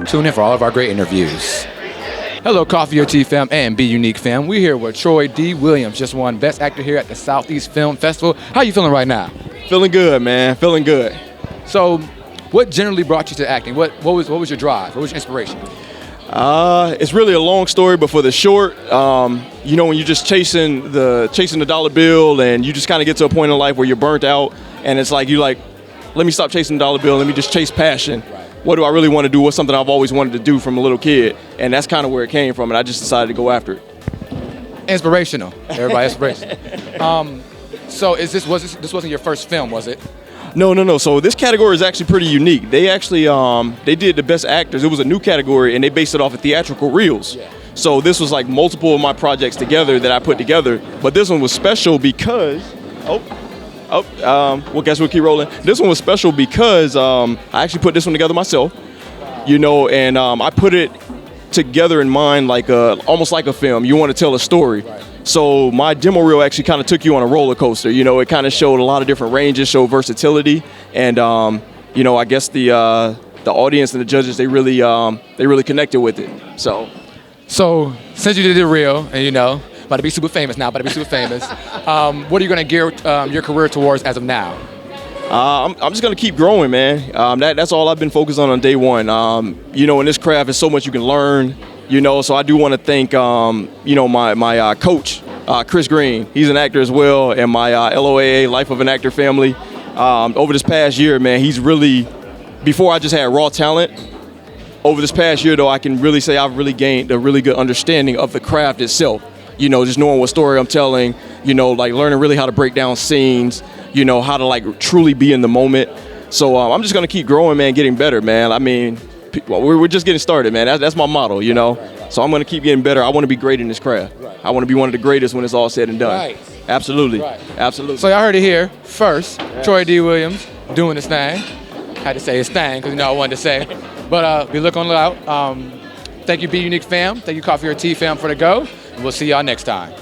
tune in for all of our great interviews. Hello, Coffee or Tea fam and bUneke fam. We're here with Troy D. Williams, just won Best Actor here at the Southeast Film Festival. How are you feeling right now? Feeling good, man. Feeling good. So, what generally brought you to acting? What was your drive? What was your inspiration? It's really a long story, but for the short, you know, when you're just chasing the dollar bill, and you just kind of get to a point in life where you're burnt out, and it's like let me stop chasing the dollar bill. Let me just chase passion. Right. What do I really want to do? What's something I've always wanted to do from a little kid? And that's kind of where it came from, and I just decided to go after it. Inspirational. Everybody inspirational. So this wasn't your first film, was it? No. So this category is actually pretty unique. They actually they did the best actors. It was a new category, and they based it off of theatrical reels. Yeah. So this was like multiple of my projects together that I put together. But this one was special because well, guess we'll keep rolling. This one was special because I actually put this one together myself. You know, and I put it together in mind like almost like a film. You want to tell a story. Right. So my demo reel actually kind of took you on a roller coaster. You know, it kind of showed a lot of different ranges, showed versatility, and you know, I guess the audience and the judges they really connected with it. So since you did the reel, and you know, about to be super famous now, what are you going to gear your career towards as of now? I'm just gonna keep growing, man. That's all I've been focused on day one. You know, in this craft, there's so much you can learn. You know, so I do want to thank you know, my coach, Chris Greene. He's an actor as well, and my LOAA Life of an Actor family. Over this past year, man, he's really, before I just had raw talent. Over this past year, though, I can really say I've really gained a really good understanding of the craft itself. You know, just knowing what story I'm telling. You know, like learning really how to break down scenes. You know, how to like truly be in the moment. So I'm just gonna keep growing, man, getting better, man. I mean, we're just getting started, man. That's my motto, you know. Right. So I'm gonna keep getting better. I want to be great in this craft. Right. I want to be one of the greatest when it's all said and done. Right. Absolutely. Right. Absolutely. So y'all heard it here first. Yes. Troy D. Williams doing his thing. Had to say his thing because you know I wanted to say it. But be looking out. Thank you, bUneke fam. Thank you, Coffee or Tea fam, for the go. And we'll see y'all next time.